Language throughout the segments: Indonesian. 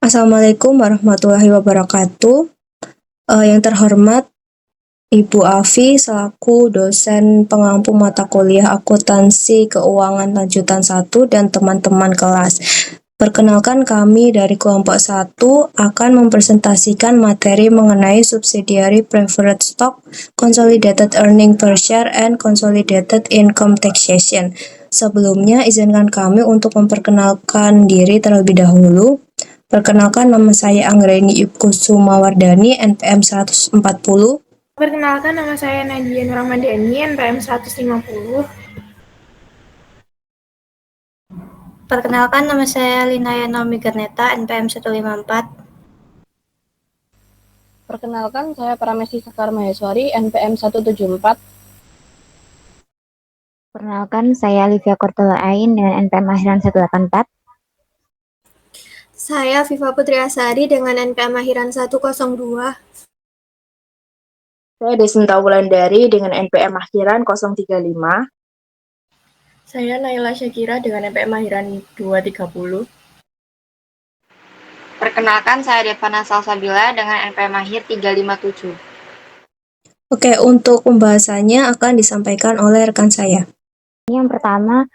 Assalamualaikum warahmatullahi wabarakatuh. Yang terhormat Ibu Afi selaku dosen pengampu mata kuliah akuntansi keuangan lanjutan 1 dan teman-teman kelas. Perkenalkan kami dari kelompok 1 akan mempresentasikan materi mengenai subsidiary preferred stock, consolidated earning per share, and consolidated income taxation. Sebelumnya, izinkan kami untuk memperkenalkan diri terlebih dahulu. Perkenalkan, nama saya Anggreni Kusumawardani, NPM 140. Perkenalkan, nama saya Nadia Nuramadani, NPM 150. Perkenalkan, nama saya Linaya Naomi Garneta, NPM 154. Perkenalkan, saya Pramesti Sekar Maheswari, NPM 174. Perkenalkan, saya Livia Kortela Ain dengan NPM akhiran 184. Saya Viva Putri Asari dengan NPM akhiran 102. Saya Desinta Wulandari dengan NPM akhiran 035. Saya Naila Syakira dengan NPM akhiran 230. Perkenalkan, saya Devana Salsabila dengan NPM akhir 357. Oke, untuk pembahasannya akan disampaikan oleh rekan saya. Yang pertama,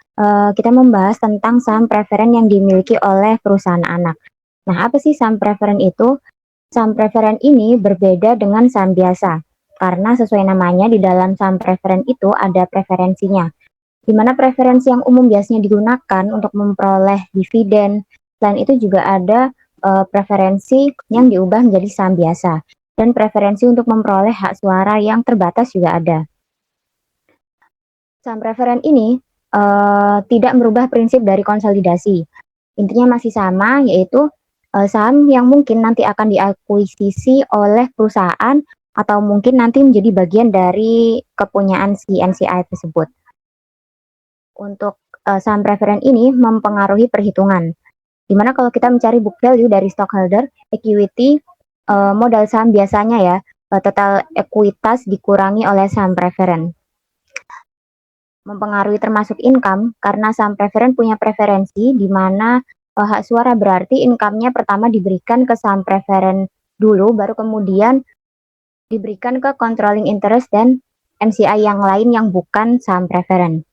kita membahas tentang saham preferen yang dimiliki oleh perusahaan anak. Nah, apa sih saham preferen itu? Saham preferen ini berbeda dengan saham biasa, karena sesuai namanya di dalam saham preferen itu ada preferensinya, di mana preferensi yang umum biasanya digunakan untuk memperoleh dividen. Selain itu juga ada preferensi yang diubah menjadi saham biasa, dan preferensi untuk memperoleh hak suara yang terbatas juga ada. Saham preferen ini tidak merubah prinsip dari konsolidasi. Intinya masih sama, yaitu saham yang mungkin nanti akan diakuisisi oleh perusahaan atau mungkin nanti menjadi bagian dari kepunyaan si NCI tersebut. Untuk saham preferen ini mempengaruhi perhitungan, dimana kalau kita mencari book value dari stockholder equity, modal saham biasanya ya, total ekuitas dikurangi oleh saham preferen. Mempengaruhi termasuk income, karena saham preferen punya preferensi di mana hak suara berarti income-nya pertama diberikan ke saham preferen dulu, baru kemudian diberikan ke controlling interest dan MCI yang lain yang bukan saham preferen.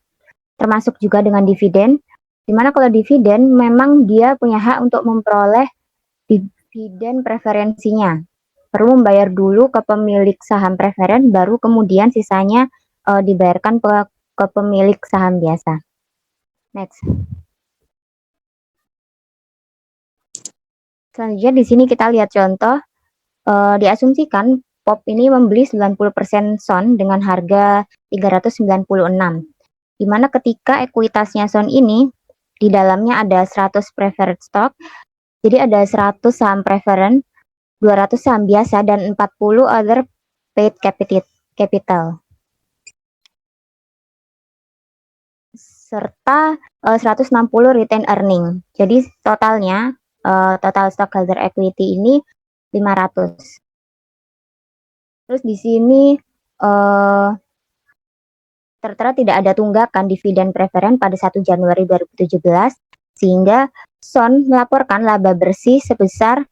Termasuk juga dengan dividen, di mana kalau dividen memang dia punya hak untuk memperoleh dividen preferensinya. Perlu membayar dulu ke pemilik saham preferen, baru kemudian sisanya dibayarkan ke pemilik saham biasa. Next. Selanjutnya di sini kita lihat contoh, diasumsikan POP ini membeli 90% SON dengan harga 396. Di mana ketika ekuitasnya SON ini di dalamnya ada 100 preferred stock, jadi ada 100 saham preferen, 200 saham biasa, dan 40 other paid capital. Serta 160 retain earning. Jadi totalnya total stockholder equity ini 500. Terus di sini tertera tidak ada tunggakan dividen preferen pada 1 Januari 2017, sehingga SON melaporkan laba bersih sebesar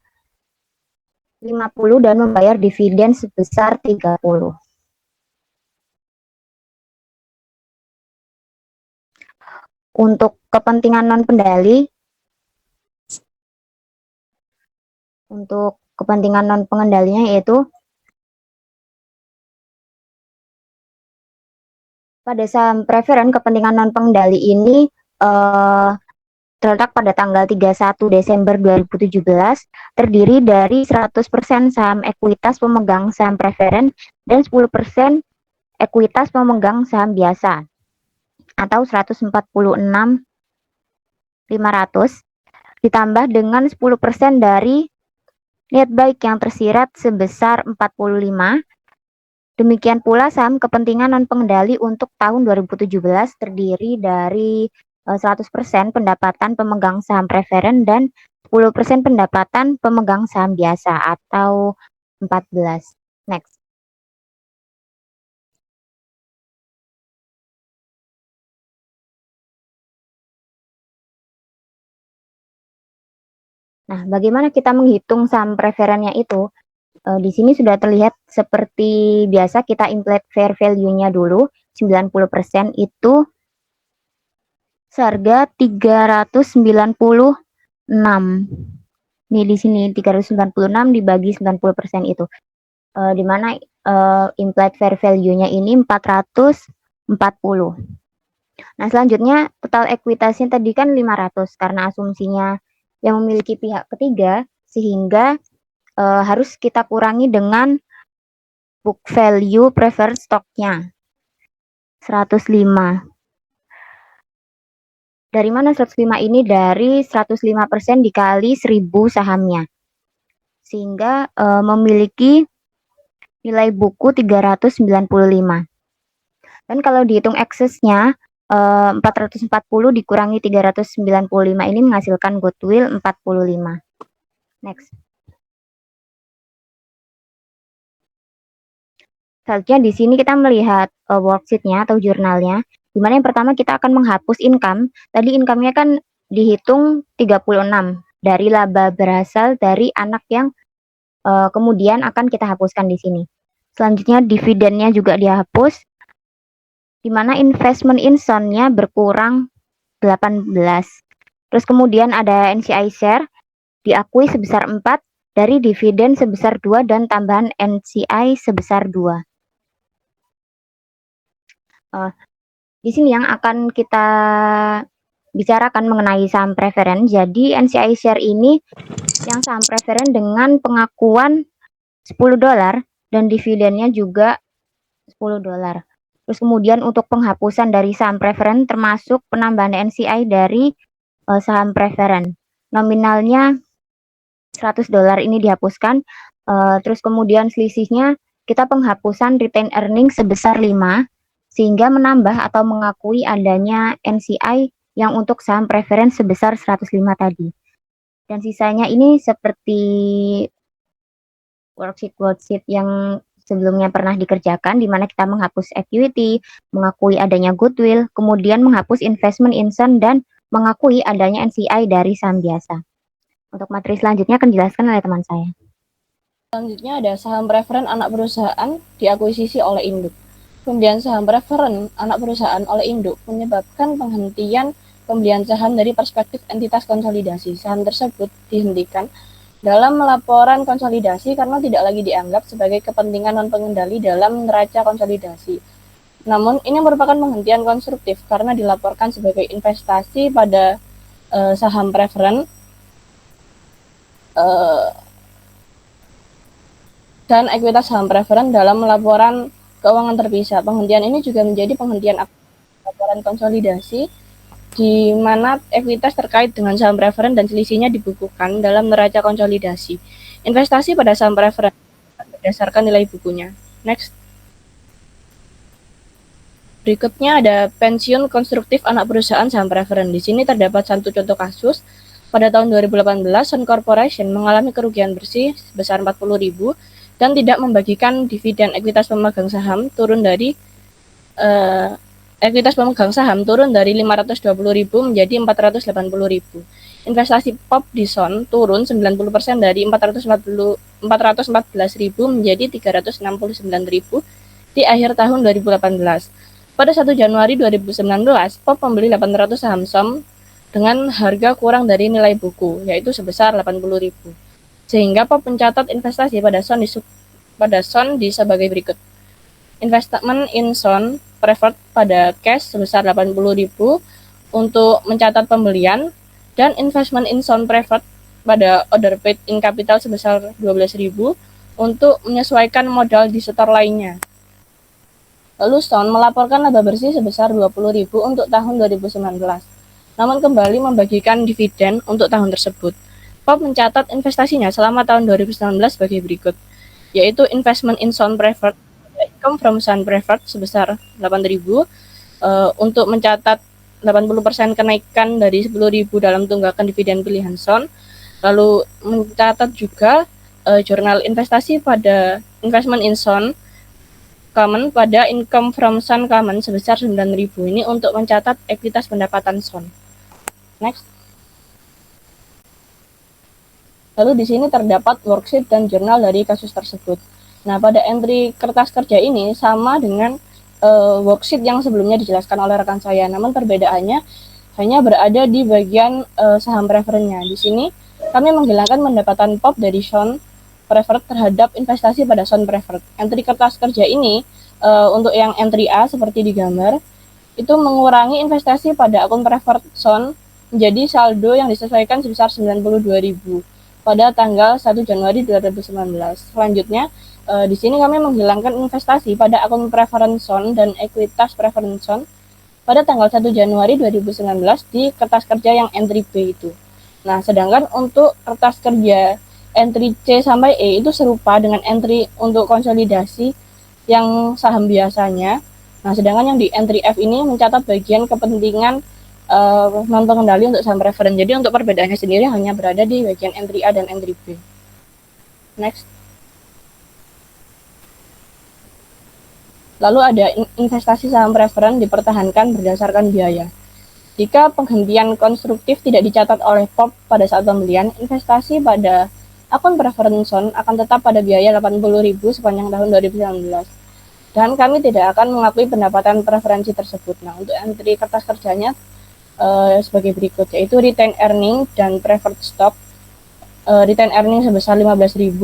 50 dan membayar dividen sebesar 30. Untuk kepentingan non-pendali, untuk kepentingan non-pengendalinya yaitu pada saham preferen kepentingan non-pengendali ini terletak pada tanggal 31 Desember 2017, terdiri dari 100% saham ekuitas pemegang saham preferen dan 10% ekuitas pemegang saham biasa, atau 146.500 ditambah dengan 10% dari niat baik yang tersirat sebesar 45. Demikian pula saham kepentingan non-pengendali untuk tahun 2017 terdiri dari 100% pendapatan pemegang saham preferen dan 10% pendapatan pemegang saham biasa, atau 14. Next. Nah, bagaimana kita menghitung saham preferennya itu? Di sini sudah terlihat seperti biasa kita implement fair value-nya dulu, 90% itu seharga 396. Nih di sini 396 dibagi 90% itu. Di mana implied fair value-nya ini 440. Nah, selanjutnya total ekuitasnya tadi kan 500 karena asumsinya yang memiliki pihak ketiga, sehingga harus kita kurangi dengan book value preferred stock-nya 105. Dari mana 105 ini? Dari 105% dikali 1000 sahamnya. Sehingga memiliki nilai buku 395. Dan kalau dihitung excess-nya 440 dikurangi 395 ini menghasilkan goodwill 45. Next. Selanjutnya di sini kita melihat worksheet-nya atau jurnalnya, di mana yang pertama kita akan menghapus income. Tadi income-nya kan dihitung 36 dari laba berasal dari anak yang kemudian akan kita hapuskan di sini. Selanjutnya dividennya juga dihapus, di mana investment in son-nya berkurang 18. Terus kemudian ada NCI share diakui sebesar 4 dari dividen sebesar 2 dan tambahan NCI sebesar 2. Di sini yang akan kita bicarakan mengenai saham preferen. Jadi NCI share ini yang saham preferen dengan pengakuan $10 dan dividennya juga $10. Terus kemudian untuk penghapusan dari saham preferen termasuk penambahan NCI dari saham preferen. Nominalnya $100 ini dihapuskan. Terus kemudian selisihnya kita penghapusan retained earnings sebesar 5 sehingga menambah atau mengakui adanya NCI yang untuk saham preferen sebesar 105 tadi. Dan sisanya ini seperti worksheet yang sebelumnya pernah dikerjakan, di mana kita menghapus equity, mengakui adanya goodwill, kemudian menghapus investment in son, dan mengakui adanya NCI dari saham biasa. Untuk materi selanjutnya akan dijelaskan oleh teman saya. Selanjutnya ada saham preferen anak perusahaan diakuisisi oleh induk. Pembelian saham preferen anak perusahaan oleh induk menyebabkan penghentian pembelian saham dari perspektif entitas konsolidasi. Saham tersebut dihentikan dalam laporan konsolidasi karena tidak lagi dianggap sebagai kepentingan non-pengendali dalam neraca konsolidasi. Namun, ini merupakan penghentian konstruktif karena dilaporkan sebagai investasi pada saham preferen dan ekuitas saham preferen dalam laporan keuangan terpisah. Penghentian ini juga menjadi penghentian laporan konsolidasi di mana ekuitas terkait dengan saham preferen dan selisihnya dibukukan dalam neraca konsolidasi. Investasi pada saham preferen berdasarkan nilai bukunya. Next. Berikutnya ada pensiun konstruktif anak perusahaan saham preferen. Di sini terdapat satu contoh kasus. Pada tahun 2018, Sun Corporation mengalami kerugian bersih sebesar 40.000 dan tidak membagikan dividen. Ekuitas pemegang saham turun dari 520.000 menjadi 480.000. Investasi POP di Sun turun 90% dari 414.000 menjadi 369.000 di akhir tahun 2018. Pada 1 Januari 2019, POP membeli 800 saham Sun dengan harga kurang dari nilai buku, yaitu sebesar 80.000. Sehingga POP mencatat investasi pada Sun di sebagai berikut. Investment in Sun preferred pada cash sebesar 80.000 untuk mencatat pembelian, dan investment in Sun preferred pada order paid in capital sebesar 12.000 untuk menyesuaikan modal di setor lainnya. Lalu Sun melaporkan laba bersih sebesar 20.000 untuk tahun 2019, namun kembali membagikan dividen untuk tahun tersebut. POP mencatat investasinya selama tahun 2019 sebagai berikut, yaitu investment in Sun preferred, income from Sun preferred sebesar 8.000 untuk mencatat 80% kenaikan dari 10.000 dalam tunggakan dividen pilihan Sun. Lalu mencatat juga jurnal investasi pada investment in Sun Common pada income from Sun Common sebesar 9.000 ini untuk mencatat ekuitas pendapatan Sun. Next. Lalu di sini terdapat worksheet dan jurnal dari kasus tersebut. Nah, pada entry kertas kerja ini sama dengan worksheet yang sebelumnya dijelaskan oleh rekan saya, namun perbedaannya hanya berada di bagian saham preferennya. Di sini kami menghilangkan pendapatan POP dari Sound Preferred terhadap investasi pada Sound Preferred. Entry kertas kerja ini untuk yang entry A seperti di gambar itu mengurangi investasi pada akun Preferred Sound menjadi saldo yang disesuaikan sebesar 92.000 pada tanggal 1 Januari 2019. Selanjutnya, di sini kami menghilangkan investasi pada akun Preference Zone dan ekuitas Preference Zone pada tanggal 1 Januari 2019 di kertas kerja yang entry B itu. Nah, sedangkan untuk kertas kerja entry C sampai E itu serupa dengan entry untuk konsolidasi yang saham biasanya. Nah, sedangkan yang di entry F ini mencatat bagian kepentingan non pengendali untuk saham preferen. Jadi untuk perbedaannya sendiri hanya berada di bagian entry A dan entry B. Next. Lalu ada investasi saham preferen dipertahankan berdasarkan biaya. Jika penghentian konstruktif tidak dicatat oleh POP pada saat pembelian, investasi pada akun preference zone akan tetap pada biaya 80.000 sepanjang tahun 2019. Dan kami tidak akan mengakui pendapatan preferensi tersebut. Nah, untuk entry kertas kerjanya sebagai berikut, yaitu retain earning dan preferred stock. Retain earning sebesar 15.000,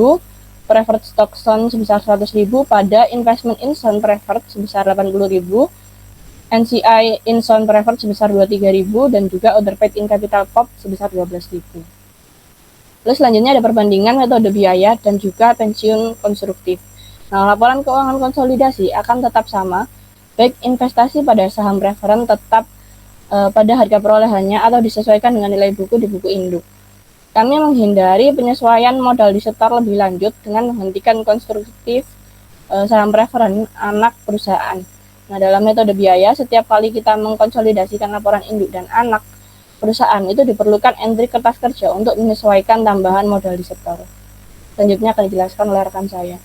preferred stock Sound sebesar 100.000 pada investment in Sound preferred sebesar 80.000, NCI in Sound preferred sebesar 23.000 dan juga other paid in capital POP sebesar 12.000. Lalu selanjutnya ada perbandingan metode biaya dan juga pensiun konstruktif. Nah, laporan keuangan konsolidasi akan tetap sama, baik investasi pada saham preferen tetap pada harga perolehannya atau disesuaikan dengan nilai buku di buku induk. Kami menghindari penyesuaian modal disetor lebih lanjut dengan menghentikan konstruktif saham preferen anak perusahaan. Nah, dalam metode biaya, setiap kali kita mengkonsolidasikan laporan induk dan anak perusahaan itu diperlukan entry kertas kerja untuk menyesuaikan tambahan modal disetor. Selanjutnya akan dijelaskan oleh rekan saya.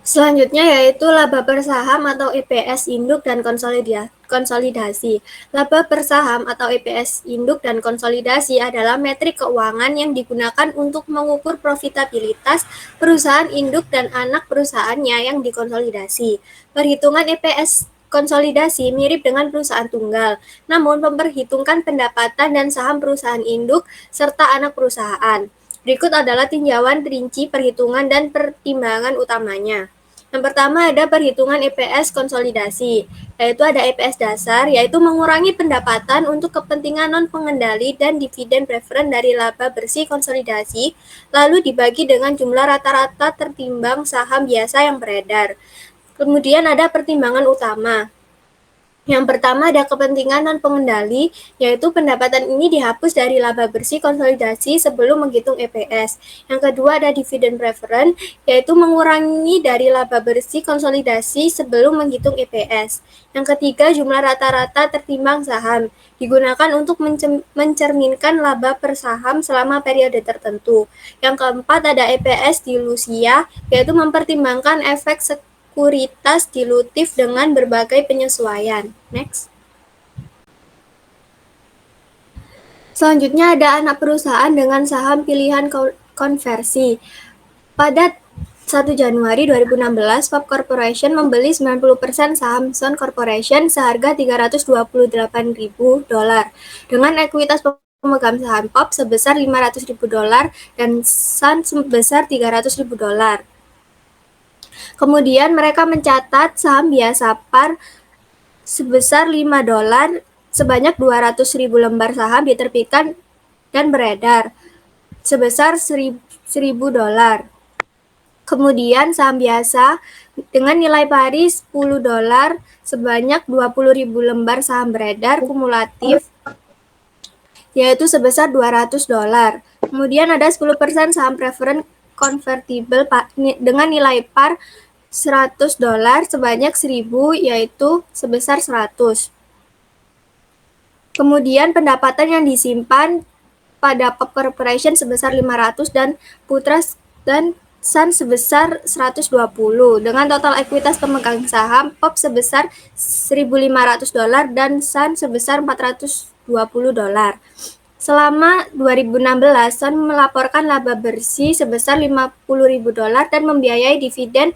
Selanjutnya yaitu laba per saham atau EPS induk dan konsolidasi. Laba per saham atau EPS induk dan konsolidasi adalah metrik keuangan yang digunakan untuk mengukur profitabilitas perusahaan induk dan anak perusahaannya yang dikonsolidasi. Perhitungan EPS konsolidasi mirip dengan perusahaan tunggal, namun memperhitungkan pendapatan dan saham perusahaan induk serta anak perusahaan. Berikut adalah tinjauan rinci perhitungan dan pertimbangan utamanya. Yang pertama ada perhitungan EPS konsolidasi, yaitu ada EPS dasar, yaitu mengurangi pendapatan untuk kepentingan non-pengendali dan dividen preferen dari laba bersih konsolidasi, lalu dibagi dengan jumlah rata-rata tertimbang saham biasa yang beredar. Kemudian ada pertimbangan utama. Yang pertama ada kepentingan non-pengendali, yaitu pendapatan ini dihapus dari laba bersih konsolidasi sebelum menghitung EPS. Yang kedua ada dividen preferen, yaitu mengurangi dari laba bersih konsolidasi sebelum menghitung EPS. Yang ketiga jumlah rata-rata tertimbang saham, digunakan untuk mencerminkan laba per saham selama periode tertentu. Yang keempat ada EPS dilusia, yaitu mempertimbangkan efek sekuritas dilutif dengan berbagai penyesuaian. Next. Selanjutnya ada anak perusahaan dengan saham pilihan konversi. Pada 1 Januari 2016, POP Corporation membeli 90% saham Sound Corporation seharga $328.000 dengan ekuitas pemegang saham POP sebesar $500.000 dan Sound sebesar $300.000. Kemudian mereka mencatat saham biasa par sebesar $5 sebanyak 200.000 lembar saham diterbitkan dan beredar sebesar $1.000. Kemudian saham biasa dengan nilai pari $10 sebanyak 20.000 lembar saham beredar kumulatif yaitu sebesar $200. Kemudian ada 10% saham preferen convertible dengan nilai par $100 sebanyak 1.000 yaitu sebesar 100. Kemudian pendapatan yang disimpan pada POP Corporation sebesar 500 dan Putra dan Sun sebesar 120 dengan total ekuitas pemegang saham POP sebesar $1.500 dan Sun sebesar $420. Selama 2016, Sun melaporkan laba bersih sebesar $50.000 dan membiayai dividen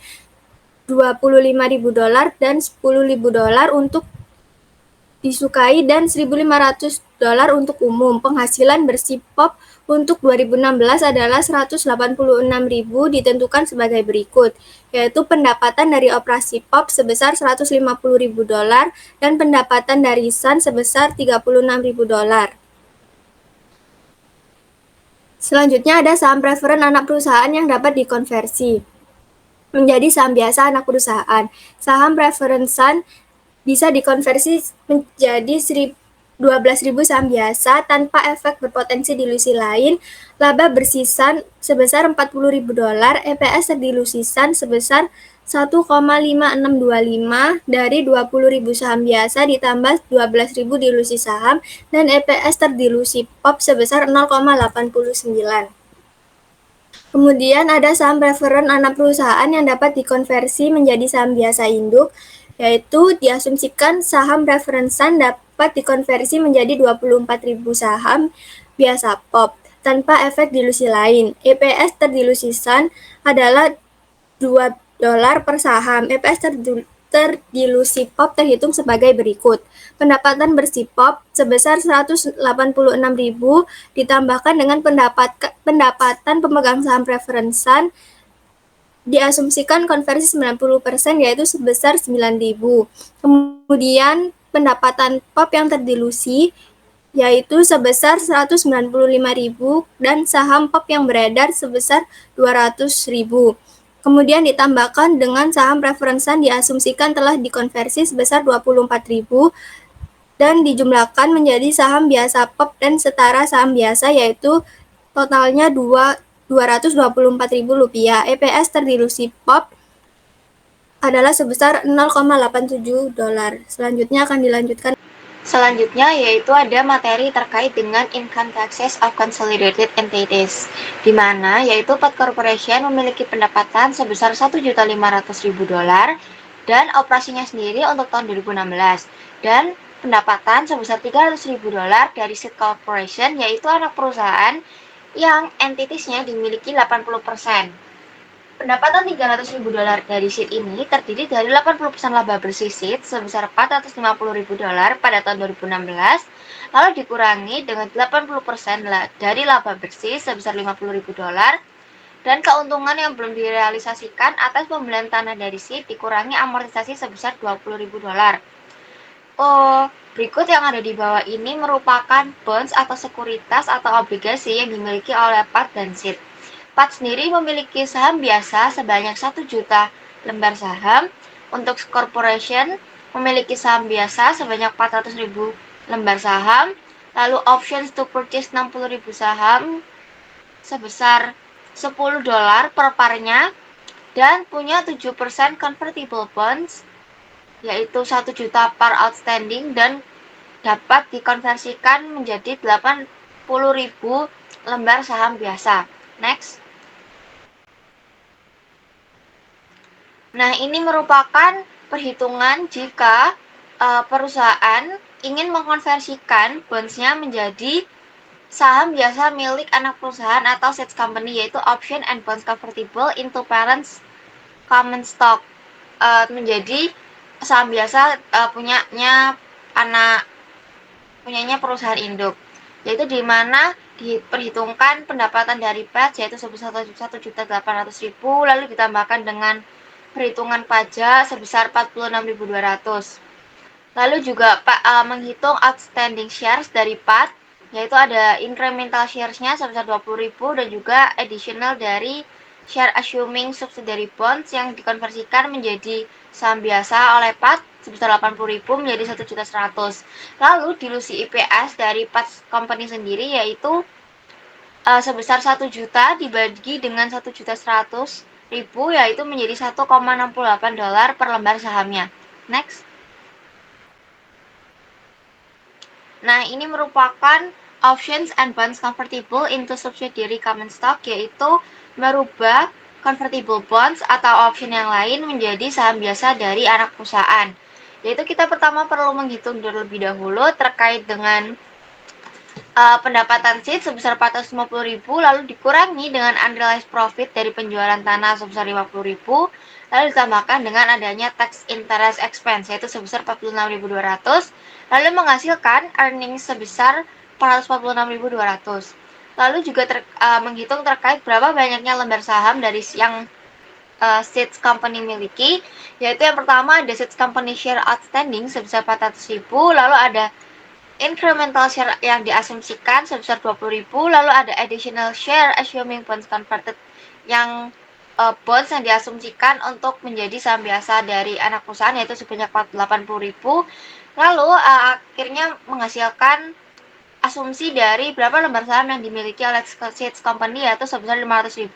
$25.000 dan $10.000 untuk disukai dan $1.500 untuk umum. Penghasilan bersih POP untuk 2016 adalah $186.000 ditentukan sebagai berikut, yaitu pendapatan dari operasi POP sebesar $150.000 dan pendapatan dari Sun sebesar $36.000. Selanjutnya ada saham preferen anak perusahaan yang dapat dikonversi menjadi saham biasa anak perusahaan. Saham preferen Sun bisa dikonversi menjadi 12.000 saham biasa tanpa efek berpotensi dilusi lain. Laba bersih Sun sebesar $40.000, EPS terdilusi Sun sebesar 1,5625 dari 20.000 saham biasa ditambah 12.000 dilusi saham, dan EPS terdilusi POP sebesar 0,89. Kemudian ada saham preferen anak perusahaan yang dapat dikonversi menjadi saham biasa induk, yaitu diasumsikan saham preferen Sun dapat dikonversi menjadi 24.000 saham biasa POP tanpa efek dilusi lain. EPS terdilusi Sun adalah $2 per saham. EPS terdilusi POP terhitung sebagai berikut. Pendapatan bersih POP sebesar $186.000 ditambahkan dengan pendapatan pemegang saham preferen Sun diasumsikan konversi 90%, yaitu sebesar 9.000. Kemudian pendapatan POP yang terdilusi yaitu sebesar 195.000 dan saham POP yang beredar sebesar 200.000. Kemudian ditambahkan dengan saham preferen Sun diasumsikan telah dikonversi sebesar 24.000 dan dijumlahkan menjadi saham biasa POP dan setara saham biasa, yaitu totalnya $224.000. EPS terdilusi POP adalah sebesar $0,87. Selanjutnya akan dilanjutkan. Selanjutnya yaitu ada materi terkait dengan income taxes of consolidated entities, di mana yaitu Pat Corporation memiliki pendapatan sebesar $1.500.000 dan operasinya sendiri untuk tahun 2016, dan pendapatan sebesar $300.000 dari Seed Corporation, yaitu anak perusahaan yang entitasnya dimiliki 80%. Pendapatan $300.000 dari Seed ini terdiri dari 80% laba bersih Seed sebesar $450.000 pada tahun 2016, lalu dikurangi dengan 80% dari laba bersih sebesar $50.000, dan keuntungan yang belum direalisasikan atas pembelian tanah dari Seed dikurangi amortisasi sebesar $20.000. Berikut yang ada di bawah ini merupakan bonds atau sekuritas atau obligasi yang dimiliki oleh Pat dan Seed. Pat sendiri memiliki saham biasa sebanyak 1 juta lembar saham. Untuk corporation memiliki saham biasa sebanyak 400.000 lembar saham. Lalu options to purchase 60.000 saham sebesar $10 per parnya, dan punya 7% convertible bonds yaitu 1 juta par outstanding dan dapat dikonversikan menjadi 80.000 lembar saham biasa. Next. Nah, ini merupakan perhitungan jika perusahaan ingin mengkonversikan bonds-nya menjadi saham biasa milik anak perusahaan atau sets company, yaitu option and bonds convertible into parents common stock, menjadi saham biasa punyanya perusahaan induk, yaitu di mana diperhitungkan pendapatan dari Pat yaitu sebesar $1.800.000, lalu ditambahkan dengan perhitungan pajak sebesar $46.200. Lalu juga menghitung outstanding shares dari Pat, yaitu ada incremental shares-nya sebesar 20.000 dan juga additional dari share assuming subsidiary bonds yang dikonversikan menjadi saham biasa oleh Pat sebesar 80.000 menjadi 1.100.000. Lalu dilusi IPS dari Pat Company sendiri yaitu sebesar 1 juta dibagi dengan 1.100.000 yaitu menjadi $1,68 per lembar sahamnya. Next. Nah, ini merupakan options and bonds convertible into subsidiary common stock, yaitu merubah convertible bonds atau option yang lain menjadi saham biasa dari anak perusahaan. Yaitu kita pertama perlu menghitung terlebih dahulu terkait dengan pendapatan seed sebesar 450.000 lalu dikurangi dengan unrealized profit dari penjualan tanah sebesar 50.000 lalu ditambahkan dengan adanya tax interest expense yaitu sebesar 46.200 lalu menghasilkan earnings sebesar 446.200. Lalu juga menghitung terkait berapa banyaknya lembar saham dari yang seeds company miliki, yaitu yang pertama ada seeds company share outstanding sebesar 400.000, lalu ada incremental share yang diasumsikan sebesar 20.000, lalu ada additional share assuming bonds converted yang bonds yang diasumsikan untuk menjadi saham biasa dari anak perusahaan yaitu sebanyak 80.000, lalu akhirnya menghasilkan asumsi dari berapa lembar saham yang dimiliki oleh seeds company yaitu sebesar 500.000.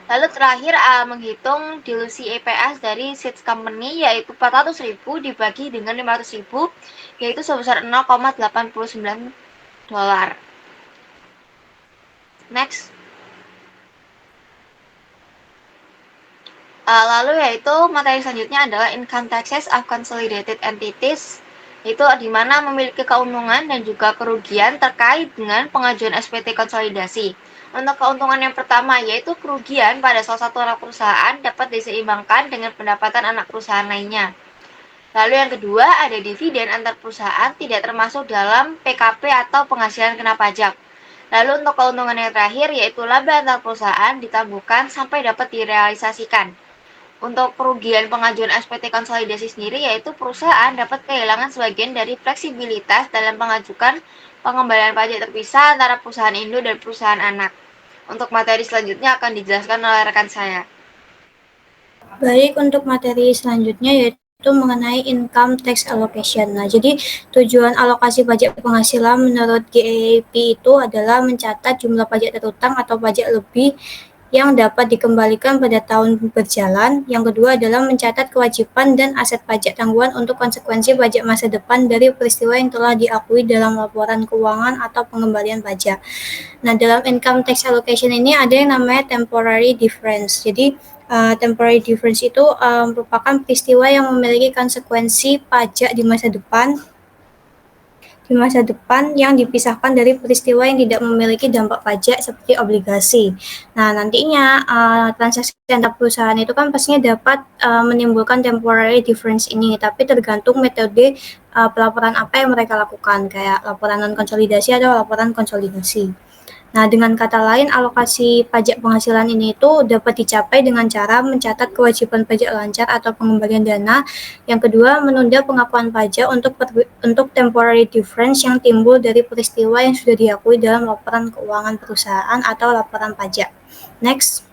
Lalu terakhir menghitung dilusi EPS dari seeds company yaitu 400.000 dibagi dengan 500.000 yaitu sebesar 0,89 dolar. Next. Lalu yaitu materi selanjutnya adalah income taxes of consolidated entities, itu di mana memiliki keuntungan dan juga kerugian terkait dengan pengajuan SPT konsolidasi. Untuk keuntungan yang pertama yaitu kerugian pada salah satu anak perusahaan dapat diseimbangkan dengan pendapatan anak perusahaan lainnya. Lalu yang kedua ada dividen antar perusahaan tidak termasuk dalam PKP atau penghasilan kena pajak. Lalu untuk keuntungan yang terakhir yaitu laba antar perusahaan ditangguhkan sampai dapat direalisasikan. Untuk kerugian pengajuan SPT konsolidasi sendiri yaitu perusahaan dapat kehilangan sebagian dari fleksibilitas dalam mengajukan pengembalian pajak terpisah antara perusahaan induk dan perusahaan anak. Untuk materi selanjutnya akan dijelaskan oleh rekan saya. Baik, untuk materi selanjutnya yaitu mengenai income tax allocation. Nah, jadi tujuan alokasi pajak penghasilan menurut GAAP itu adalah mencatat jumlah pajak terutang atau pajak lebih yang dapat dikembalikan pada tahun berjalan. Yang kedua adalah mencatat kewajiban dan aset pajak tanggungan untuk konsekuensi pajak masa depan dari peristiwa yang telah diakui dalam laporan keuangan atau pengembalian pajak. Nah, dalam income tax allocation ini ada yang namanya temporary difference. Jadi, temporary difference itu merupakan peristiwa yang memiliki konsekuensi pajak di masa depan yang dipisahkan dari peristiwa yang tidak memiliki dampak pajak seperti obligasi. Nah, nantinya transaksi antar perusahaan itu kan pastinya dapat menimbulkan temporary difference ini, tapi tergantung metode pelaporan apa yang mereka lakukan, kayak laporan non-konsolidasi atau laporan konsolidasi. Nah, dengan kata lain, alokasi pajak penghasilan ini itu dapat dicapai dengan cara mencatat kewajiban pajak lancar atau pengembalian dana. Yang kedua, menunda pengakuan pajak untuk temporary difference yang timbul dari peristiwa yang sudah diakui dalam laporan keuangan perusahaan atau laporan pajak. Next.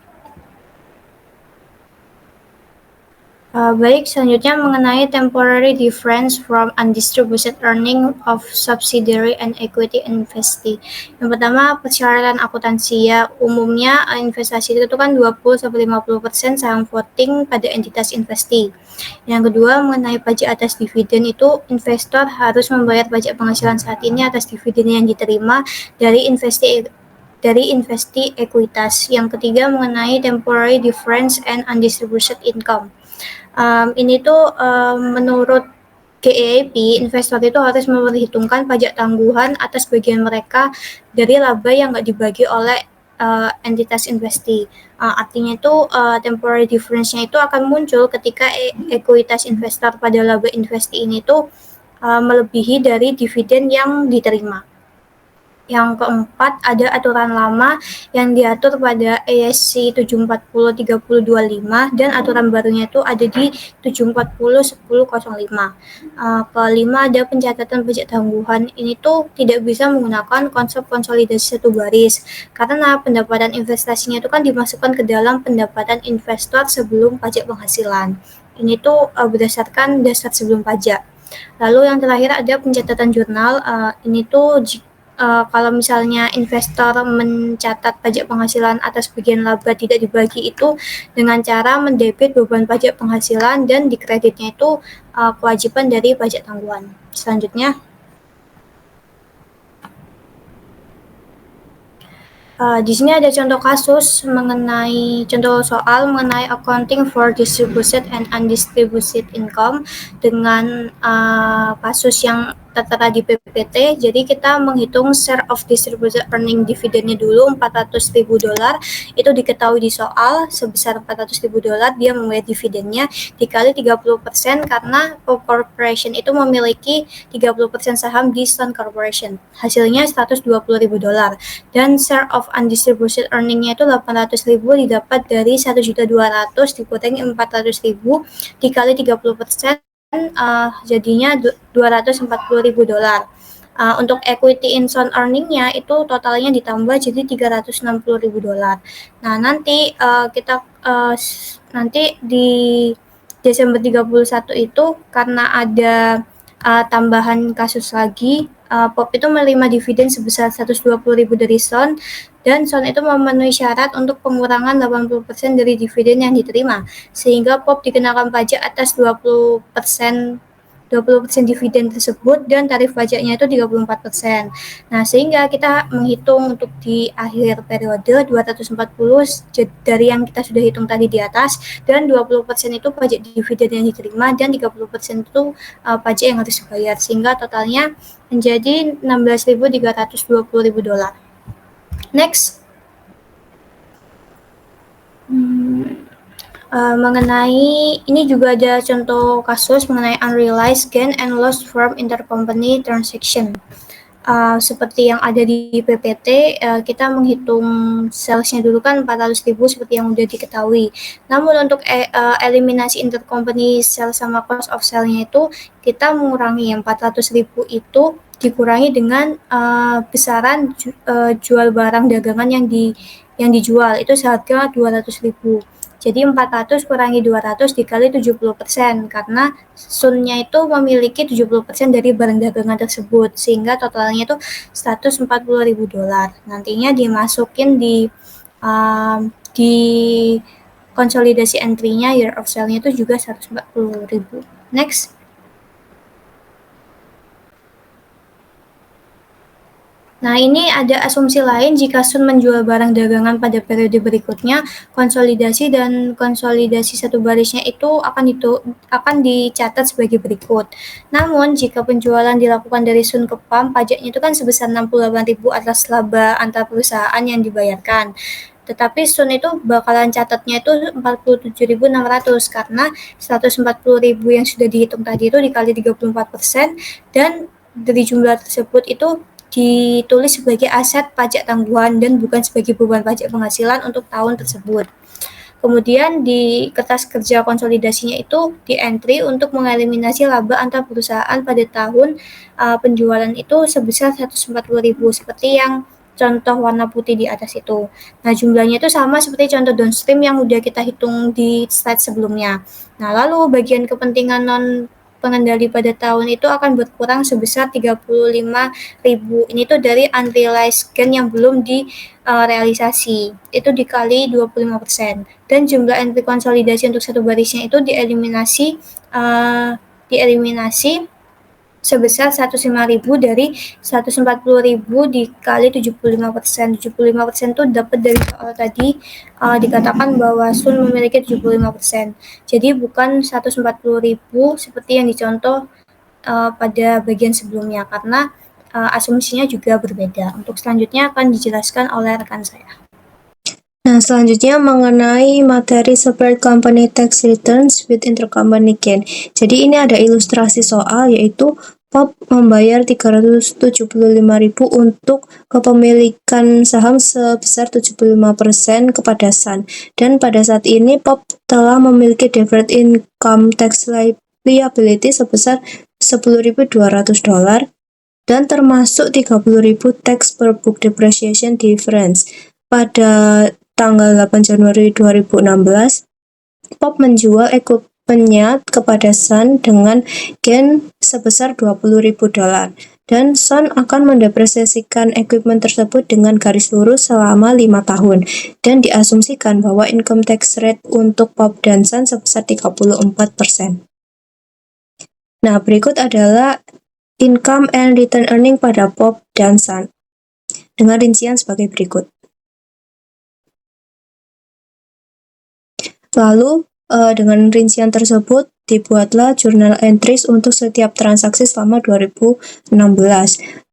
Baik, selanjutnya mengenai temporary difference from undistributed earning of subsidiary and equity investee. Yang pertama, persyaratan akuntansi ya, umumnya investasi itu kan 20-50% saham voting pada entitas investee. Yang kedua, mengenai pajak atas dividen itu investor harus membayar pajak penghasilan saat ini atas dividen yang diterima dari investee ekuitas. Yang ketiga, mengenai temporary difference and undistributed income. Ini tuh menurut GAAP, investor itu harus memperhitungkan pajak tangguhan atas bagian mereka dari laba yang nggak dibagi oleh entitas investee. Artinya itu temporary difference-nya itu akan muncul ketika ekuitas investor pada laba investee ini tuh melebihi dari dividen yang diterima. Yang keempat, ada aturan lama yang diatur pada ESC 740/3025 dan aturan barunya itu ada di 740/1005. Kelima, ada pencatatan pajak tangguhan. Ini tuh tidak bisa menggunakan konsep konsolidasi satu baris karena pendapatan investasinya itu kan dimasukkan ke dalam pendapatan investor sebelum pajak penghasilan. Ini tuh berdasarkan dasar sebelum pajak. Lalu yang terakhir ada pencatatan jurnal. Ini tuh kalau misalnya investor mencatat pajak penghasilan atas bagian laba tidak dibagi itu dengan cara mendebit beban pajak penghasilan dan dikreditnya itu kewajiban dari pajak tangguhan. Selanjutnya, di sini ada contoh soal mengenai accounting for distributed and undistributed income dengan kasus yang tertera di PPT. Jadi kita menghitung share of distributed earning dividennya dulu $400.000. Itu diketahui di soal sebesar $400.000 dia membayar dividennya dikali 30% karena Pop Corporation itu memiliki 30% saham di Sun Corporation. Hasilnya $120.000 dan share of undistributed earningnya itu $800.000 didapat dari 1.200.000 dikurangi 400.000 dikali 30%, jadinya $240.000. Untuk equity in Sun earning-nya itu totalnya ditambah jadi $360.000. Nah, nanti nanti di Desember 31 itu karena ada tambahan kasus lagi, POP itu menerima dividen sebesar $120.000 dari Sun, dan Sun itu memenuhi syarat untuk pengurangan 80% dari dividen yang diterima, sehingga POP dikenakan pajak atas 20% dividen tersebut dan tarif pajaknya itu 34%. Nah, sehingga kita menghitung untuk di akhir periode 240 dari yang kita sudah hitung tadi di atas, dan 20% itu pajak dividen yang diterima dan 30% itu pajak yang harus dibayar, sehingga totalnya menjadi $16.320.000. Next. Mengenai ini juga ada contoh kasus mengenai unrealized gain and loss from intercompany transaction. Seperti yang ada di PPT, kita menghitung salesnya dulu kan 400.000 seperti yang sudah diketahui. Namun untuk eliminasi intercompany sales sama cost of sale-nya itu kita mengurangi yang 400.000 itu dikurangi dengan besaran jual barang dagangan yang dijual itu seharga 200.000. Jadi 400 kurangi 200 dikali 70% karena Sun-nya itu memiliki 70% dari barang dagangan tersebut, sehingga totalnya itu $140.000. Nantinya dimasukin di konsolidasi entry-nya, year of sale-nya itu juga 140.000. Next. Nah, ini ada asumsi lain jika Sun menjual barang dagangan pada periode berikutnya, konsolidasi dan konsolidasi satu barisnya itu akan dicatat sebagai berikut. Namun, jika penjualan dilakukan dari Sun ke PAM, pajaknya itu kan sebesar 68.000 atas laba antar perusahaan yang dibayarkan. Tetapi Sun itu bakalan catatnya itu 47.600 karena 140.000 yang sudah dihitung tadi itu dikali 34% dan dari jumlah tersebut itu ditulis sebagai aset pajak tangguhan dan bukan sebagai beban pajak penghasilan untuk tahun tersebut. Kemudian di kertas kerja konsolidasinya itu di entry untuk mengeliminasi laba antar perusahaan pada tahun penjualan itu sebesar 140.000 seperti yang contoh warna putih di atas itu. Nah, jumlahnya itu sama seperti contoh downstream yang udah kita hitung di slide sebelumnya. Nah, lalu bagian kepentingan non pengendali pada tahun itu akan berkurang sebesar 35.000. Ini tuh dari unrealized gain yang belum direalisasi. Itu dikali 25%. Dan jumlah entry konsolidasi untuk satu barisnya itu dieliminasi sebesar 105.000 dari 140.000 dikali 75%. 75% itu dapat dari soal tadi dikatakan bahwa Sun memiliki 75%. Jadi bukan 140.000 seperti yang dicontoh pada bagian sebelumnya karena asumsinya juga berbeda. Untuk selanjutnya akan dijelaskan oleh rekan saya. Nah, selanjutnya mengenai materi separate company tax returns with intercompany gain. Jadi ini ada ilustrasi soal yaitu POP membayar 375.000 untuk kepemilikan saham sebesar 75% kepada Sun. Dan pada saat ini POP telah memiliki deferred income tax liability sebesar $10.200 dan termasuk 30.000 tax per book depreciation difference. Pada tanggal 8 Januari 2016, POP menjual equipment-nya kepada Sun dengan gain sebesar $20.000 dan Sun akan mendepresiasikan equipment tersebut dengan garis lurus selama 5 tahun dan diasumsikan bahwa income tax rate untuk POP dan Sun sebesar 34%. Nah, berikut adalah income and return earning pada POP dan Sun dengan rincian sebagai berikut. Lalu, Dengan rincian tersebut, dibuatlah journal entries untuk setiap transaksi selama 2016.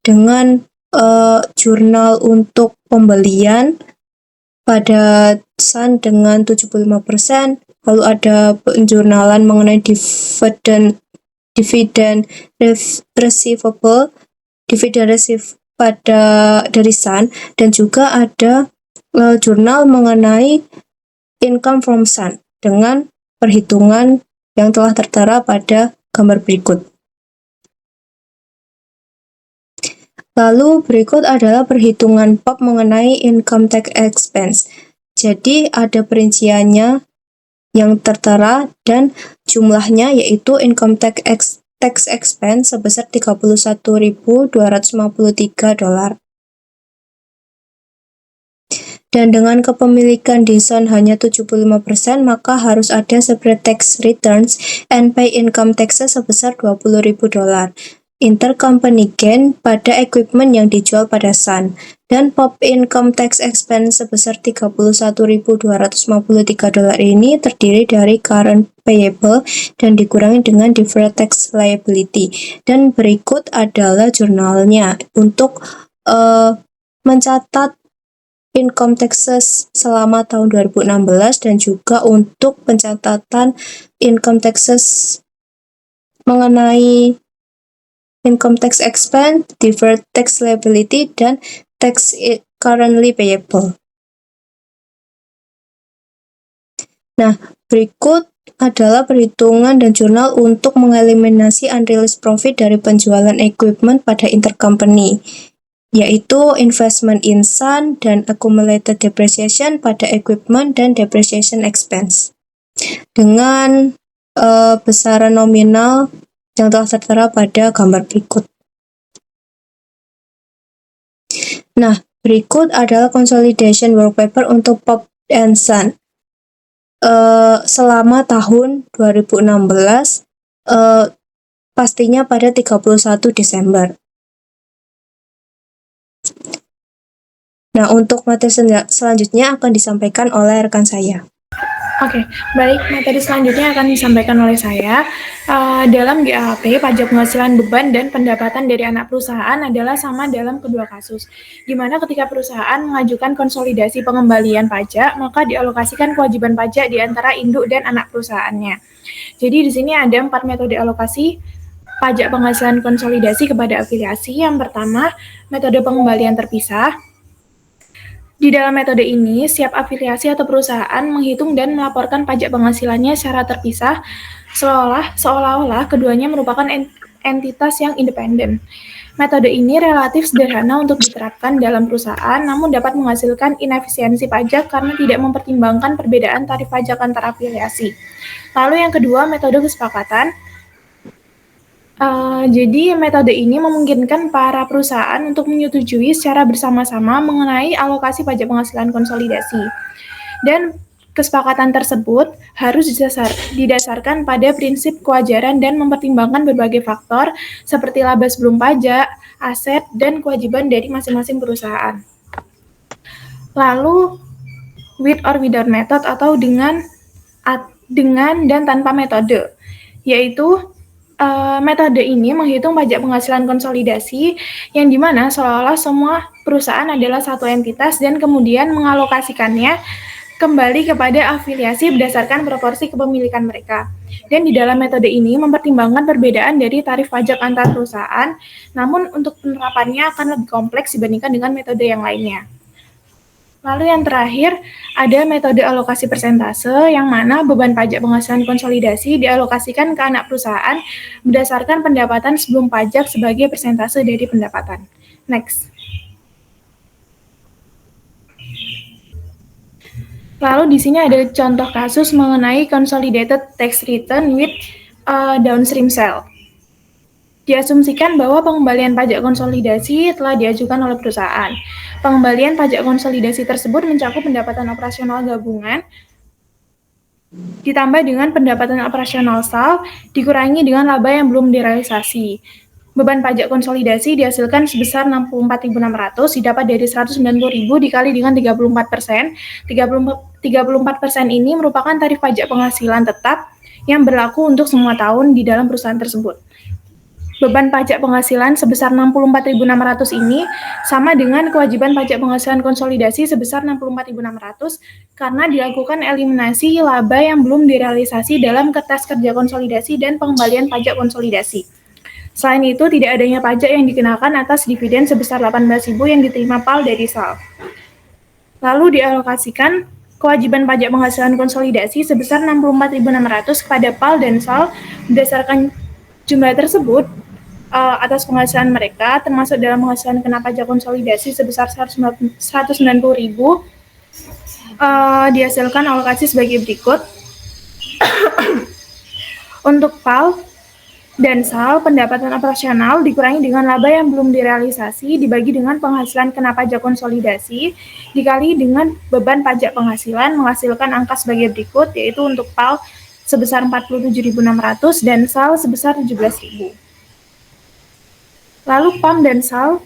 Dengan jurnal untuk pembelian pada Sun dengan 75%, lalu ada penjurnalan mengenai dividen receivable dari Sun, dan juga ada jurnal mengenai income from Sun dengan perhitungan yang telah tertera pada gambar berikut. Lalu berikut adalah perhitungan POP mengenai income tax expense. Jadi ada perinciannya yang tertera dan jumlahnya, yaitu income tax expense sebesar $31.253. Dan dengan kepemilikan di Sun hanya 75%, maka harus ada separate tax returns and pay income taxes sebesar $20.000. Intercompany gain pada equipment yang dijual pada Sun, dan POP income tax expense sebesar $31.253 ini terdiri dari current payable dan dikurangi dengan deferred tax liability. Dan berikut adalah jurnalnya untuk mencatat income taxes selama tahun 2016 dan juga untuk pencatatan income taxes mengenai income tax expense, deferred tax liability, dan tax currently payable. Nah, berikut adalah perhitungan dan jurnal untuk mengeliminasi unrealized profit dari penjualan equipment pada intercompany, yaitu investment in Sun dan accumulated depreciation pada equipment dan depreciation expense dengan besaran nominal yang telah tertera pada gambar berikut. Nah, berikut adalah consolidation work paper untuk POP and Sun selama tahun 2016, pastinya pada 31 Desember. Nah, untuk materi selanjutnya akan disampaikan oleh rekan saya. Oke, baik. Materi selanjutnya akan disampaikan oleh saya. Dalam GAP, pajak penghasilan beban dan pendapatan dari anak perusahaan adalah sama dalam kedua kasus, di mana ketika perusahaan mengajukan konsolidasi pengembalian pajak, maka dialokasikan kewajiban pajak di antara induk dan anak perusahaannya. Jadi di sini ada 4 metode alokasi pajak penghasilan konsolidasi kepada afiliasi. Yang pertama, metode pengembalian terpisah. Di dalam metode ini, setiap afiliasi atau perusahaan menghitung dan melaporkan pajak penghasilannya secara terpisah, seolah-olah keduanya merupakan entitas yang independen. Metode ini relatif sederhana untuk diterapkan dalam perusahaan, namun dapat menghasilkan inefisiensi pajak karena tidak mempertimbangkan perbedaan tarif pajak antar afiliasi. Lalu yang kedua, metode kesepakatan. Jadi metode ini memungkinkan para perusahaan untuk menyetujui secara bersama-sama mengenai alokasi pajak penghasilan konsolidasi. Dan kesepakatan tersebut harus didasarkan pada prinsip kewajaran dan mempertimbangkan berbagai faktor seperti laba sebelum pajak, aset, dan kewajiban dari masing-masing perusahaan. Lalu, with or without method atau dengan dan tanpa metode, yaitu metode ini menghitung pajak penghasilan konsolidasi yang dimana seolah-olah semua perusahaan adalah satu entitas dan kemudian mengalokasikannya kembali kepada afiliasi berdasarkan proporsi kepemilikan mereka. Dan di dalam metode ini mempertimbangkan perbedaan dari tarif pajak antar perusahaan, namun untuk penerapannya akan lebih kompleks dibandingkan dengan metode yang lainnya. Lalu yang terakhir, ada metode alokasi persentase, yang mana beban pajak penghasilan konsolidasi dialokasikan ke anak perusahaan berdasarkan pendapatan sebelum pajak sebagai persentase dari pendapatan. Next. Lalu di sini ada contoh kasus mengenai consolidated tax return with downstream sale. Diasumsikan bahwa pengembalian pajak konsolidasi telah diajukan oleh perusahaan. Pengembalian pajak konsolidasi tersebut mencakup pendapatan operasional gabungan, ditambah dengan pendapatan operasional SAL, dikurangi dengan laba yang belum direalisasi. Beban pajak konsolidasi dihasilkan sebesar 64.600, didapat dari 190.000 dikali dengan 34%. 34% ini merupakan tarif pajak penghasilan tetap yang berlaku untuk semua tahun di dalam perusahaan tersebut. Beban pajak penghasilan sebesar 64.600 ini sama dengan kewajiban pajak penghasilan konsolidasi sebesar 64.600 karena dilakukan eliminasi laba yang belum direalisasi dalam kertas kerja konsolidasi dan pengembalian pajak konsolidasi. Selain itu, tidak adanya pajak yang dikenakan atas dividen sebesar 18.000 yang diterima PAL dari SAL. Lalu dialokasikan kewajiban pajak penghasilan konsolidasi sebesar 64.600 kepada PAL dan SAL berdasarkan jumlah tersebut atas penghasilan mereka, termasuk dalam penghasilan kena pajak konsolidasi sebesar 190.000, dihasilkan alokasi sebagai berikut. Untuk PAL dan SAL, pendapatan operasional dikurangi dengan laba yang belum direalisasi dibagi dengan penghasilan kena pajak konsolidasi dikali dengan beban pajak penghasilan menghasilkan angka sebagai berikut, yaitu untuk PAL sebesar 47.600 dan SAL sebesar 17.000. Lalu PAM dan SAL,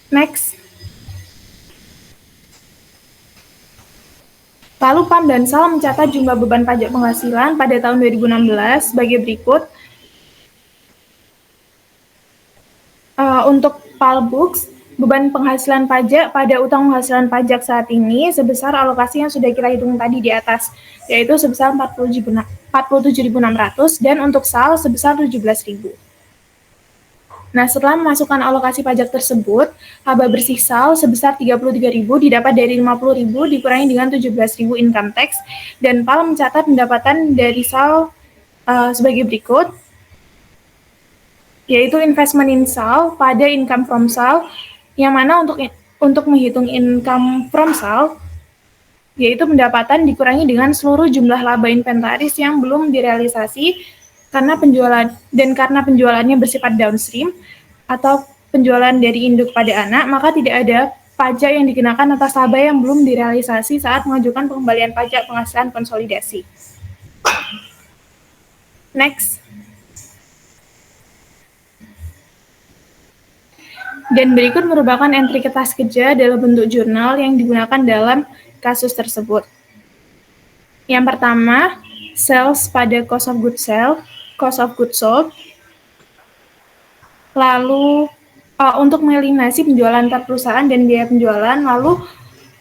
next. Lalu PAM dan SAL mencatat jumlah beban pajak penghasilan pada tahun 2016 sebagai berikut. Untuk PAL Books, beban penghasilan pajak pada utang penghasilan pajak saat ini sebesar alokasi yang sudah kita hitung tadi di atas, yaitu sebesar 47.600 dan untuk SAL sebesar 17.000. Nah, setelah memasukkan alokasi pajak tersebut, laba bersih SAL sebesar 33.000 didapat dari 50.000 dikurangi dengan 17.000 income tax, dan PAL mencatat pendapatan dari SAL sebagai berikut, yaitu investment in SAL pada income from SAL, yang mana untuk menghitung income from SAL, yaitu pendapatan dikurangi dengan seluruh jumlah laba inventaris yang belum direalisasi karena penjualannya bersifat downstream atau penjualan dari induk pada anak, maka tidak ada pajak yang dikenakan atas laba yang belum direalisasi saat mengajukan pengembalian pajak penghasilan konsolidasi. Next. Dan berikut merupakan entry kertas kerja dalam bentuk jurnal yang digunakan dalam kasus tersebut. Yang pertama, sales pada cost of goods sold. Lalu untuk mengeliminasi penjualan antar perusahaan dan biaya penjualan, lalu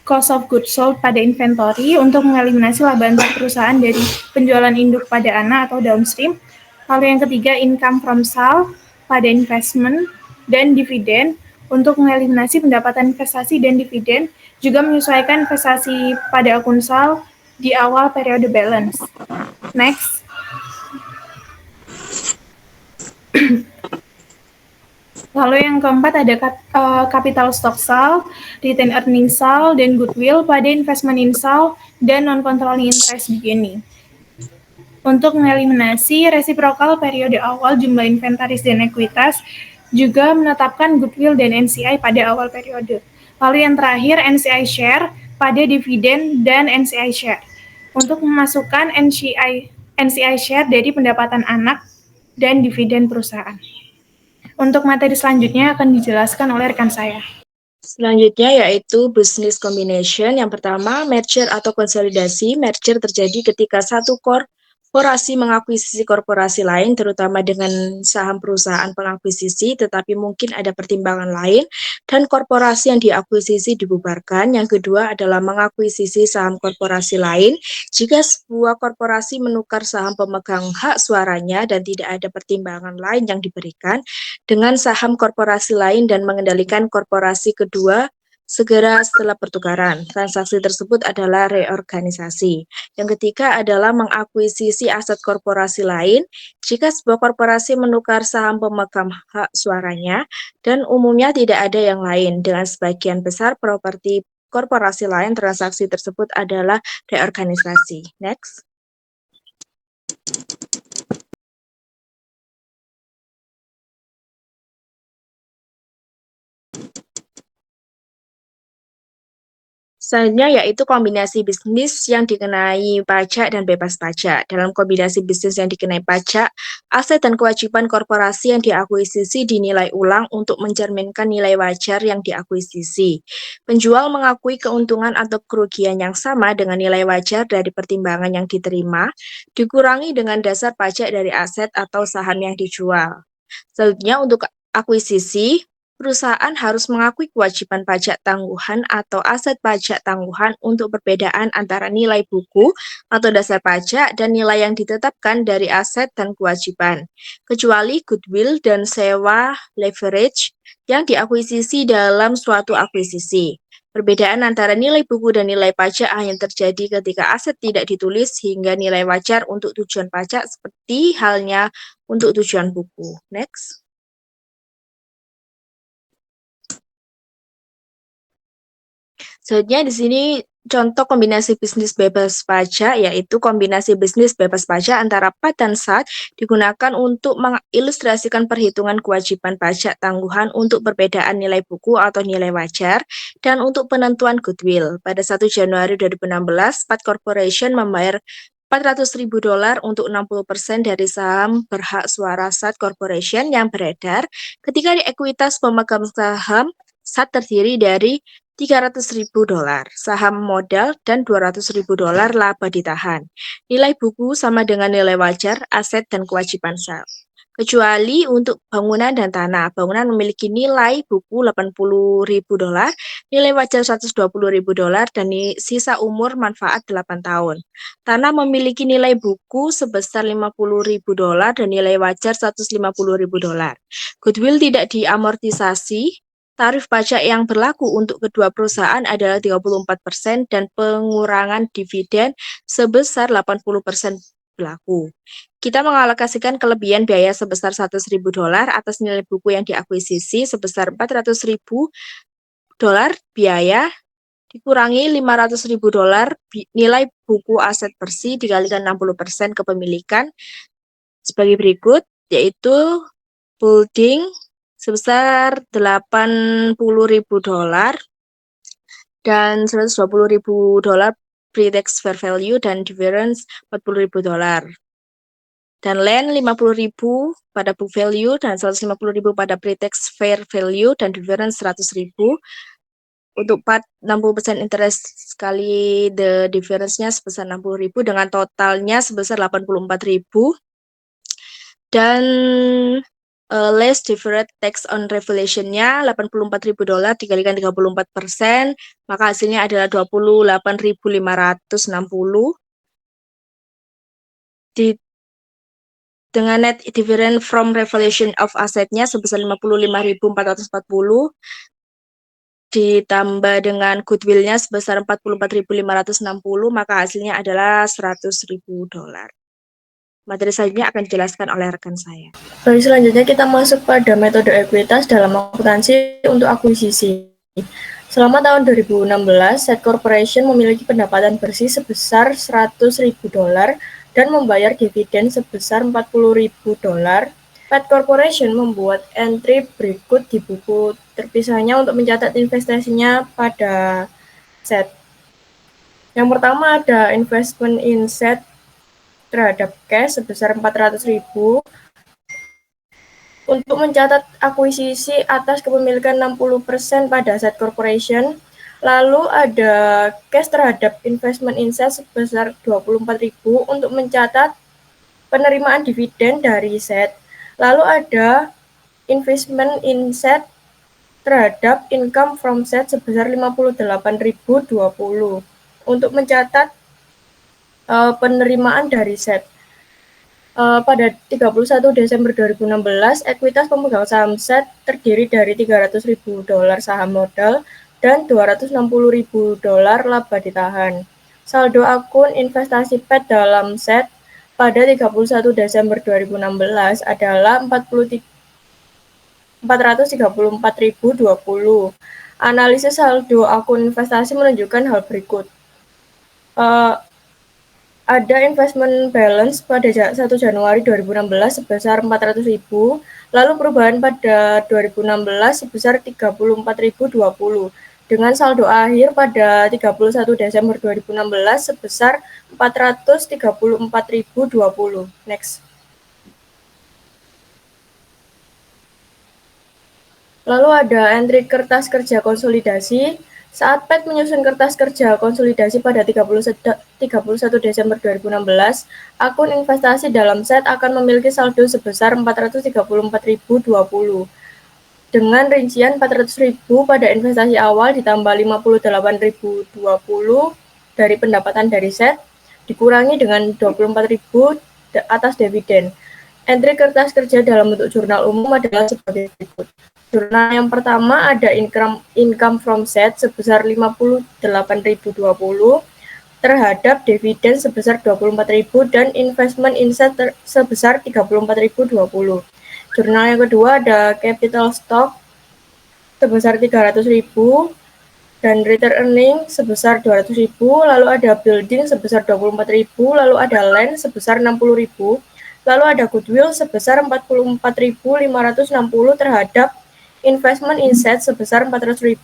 cost of goods sold pada inventory untuk mengeliminasi laba antar perusahaan dari penjualan induk pada anak atau downstream. Lalu yang ketiga, income from SAL pada investment dan dividen untuk mengeliminasi pendapatan investasi dan dividen, juga menyesuaikan investasi pada akun SAL di awal periode balance. Next. Lalu yang keempat ada capital stock SAL, retained earnings SAL, dan goodwill pada investment in SAL dan non-controlling interest beginning. Untuk mengeliminasi resiprokal periode awal jumlah inventaris dan ekuitas, juga menetapkan goodwill dan NCI pada awal periode. Lalu yang terakhir NCI share pada dividen dan NCI share. Untuk memasukkan NCI share dari pendapatan anak dan dividen perusahaan. Untuk materi selanjutnya akan dijelaskan oleh rekan saya. Selanjutnya yaitu business combination. Yang pertama, merger atau konsolidasi. Merger terjadi ketika satu korporasi mengakuisisi korporasi lain, terutama dengan saham perusahaan pengakuisisi, tetapi mungkin ada pertimbangan lain, dan korporasi yang diakuisisi dibubarkan. Yang kedua adalah mengakuisisi saham korporasi lain, jika sebuah korporasi menukar saham pemegang hak suaranya dan tidak ada pertimbangan lain yang diberikan dengan saham korporasi lain dan mengendalikan korporasi kedua segera setelah pertukaran. Transaksi tersebut adalah reorganisasi. Yang ketiga adalah mengakuisisi aset korporasi lain jika sebuah korporasi menukar saham pemegang hak suaranya dan umumnya tidak ada yang lain. Dengan sebagian besar properti korporasi lain, transaksi tersebut adalah reorganisasi. Next. Selanjutnya yaitu kombinasi bisnis yang dikenai pajak dan bebas pajak. Dalam kombinasi bisnis yang dikenai pajak, aset dan kewajiban korporasi yang diakuisisi dinilai ulang untuk mencerminkan nilai wajar yang diakuisisi. Penjual mengakui keuntungan atau kerugian yang sama dengan nilai wajar dari pertimbangan yang diterima, dikurangi dengan dasar pajak dari aset atau saham yang dijual. Selanjutnya untuk akuisisi, perusahaan harus mengakui kewajiban pajak tangguhan atau aset pajak tangguhan untuk perbedaan antara nilai buku atau dasar pajak dan nilai yang ditetapkan dari aset dan kewajiban, kecuali goodwill dan sewa leverage yang diakuisisi dalam suatu akuisisi. Perbedaan antara nilai buku dan nilai pajak hanya terjadi ketika aset tidak ditulis hingga nilai wajar untuk tujuan pajak seperti halnya untuk tujuan buku. Next. Selanjutnya di sini contoh kombinasi bisnis bebas pajak, yaitu kombinasi bisnis bebas pajak antara PAT dan SAT digunakan untuk mengilustrasikan perhitungan kewajiban pajak tangguhan untuk perbedaan nilai buku atau nilai wajar dan untuk penentuan goodwill. Pada 1 Januari 2016, PAT Corporation membayar $400.000 untuk 60% dari saham berhak suara SAT Corporation yang beredar ketika di ekuitas pemegang saham SAT terdiri dari $300.000 saham modal dan $200.000 laba ditahan. Nilai buku sama dengan nilai wajar, aset, dan kewajiban SAT. Kecuali untuk bangunan dan tanah. Bangunan memiliki nilai buku $80.000, nilai wajar $120.000, dan sisa umur manfaat 8 tahun. Tanah memiliki nilai buku sebesar $50.000 dan nilai wajar $150.000. Goodwill tidak diamortisasi. Tarif pajak yang berlaku untuk kedua perusahaan adalah 34% dan pengurangan dividen sebesar 80% berlaku. Kita mengalokasikan kelebihan biaya sebesar $100.000 atas nilai buku yang diakuisisi sebesar $400.000 biaya dikurangi $500.000 nilai buku aset bersih dikalikan 60% kepemilikan sebagai berikut, yaitu building sebesar $80.000 dan $120.000 pre-tax fair value dan difference $40.000. Dan land $50.000 pada book value dan $150.000 pada pre-tax fair value dan difference $100.000. Untuk part 60% interest sekali the difference-nya sebesar $60.000 dengan totalnya sebesar $84.000. Dan less deferred tax on revelation-nya $84.000 dikalikan 34%, maka hasilnya adalah $28.560. Dengan net difference from revelation of asset-nya sebesar $55.440, ditambah dengan goodwill-nya sebesar $44.560, maka hasilnya adalah $100.000. Materi selanjutnya akan dijelaskan oleh rekan saya. Baik, selanjutnya kita masuk pada metode ekuitas dalam akuntansi untuk akuisisi. Selama tahun 2016, SAT Corporation memiliki pendapatan bersih sebesar $100.000 dan membayar dividen sebesar $40.000. SAT Corporation membuat entry berikut di buku terpisahnya untuk mencatat investasinya pada SAT. Yang pertama ada investment in SAT terhadap cash sebesar $400.000 untuk mencatat akuisisi atas kepemilikan 60% pada SAT Corporation. Lalu ada cash terhadap investment in SAT sebesar $24.000 untuk mencatat penerimaan dividen dari SAT. Lalu ada investment in SAT terhadap income from SAT sebesar $58.020 untuk mencatat penerimaan dari SAT. Pada 31 Desember 2016, ekuitas pemegang saham SAT terdiri dari $300.000 saham modal dan $260.000 laba ditahan. Saldo akun investasi PET dalam SAT pada 31 Desember 2016 adalah $434.020. Analisis saldo akun investasi menunjukkan hal berikut. Ada investment balance pada 1 Januari 2016 sebesar $400.000, lalu perubahan pada 2016 sebesar $34.020, dengan saldo akhir pada 31 Desember 2016 sebesar 434.020. Next. Lalu ada entry kertas kerja konsolidasi. Saat PET menyusun kertas kerja konsolidasi pada 31 Desember 2016, akun investasi dalam set akan memiliki saldo sebesar 434.020 dengan rincian 400.000 pada investasi awal ditambah 58.020 dari pendapatan dari set dikurangi dengan 24.000 atas dividen. Entry kertas kerja dalam bentuk jurnal umum adalah sebagai berikut. Jurnal yang pertama ada income from set sebesar 58.020 terhadap dividen sebesar 24.000 dan investment in set sebesar 34.020. Jurnal yang kedua ada capital stock sebesar 300.000 dan return earning sebesar 200.000, lalu ada building sebesar 24.000, lalu ada land sebesar 60.000, lalu ada goodwill sebesar 44.560 terhadap investment in set sebesar 400.000,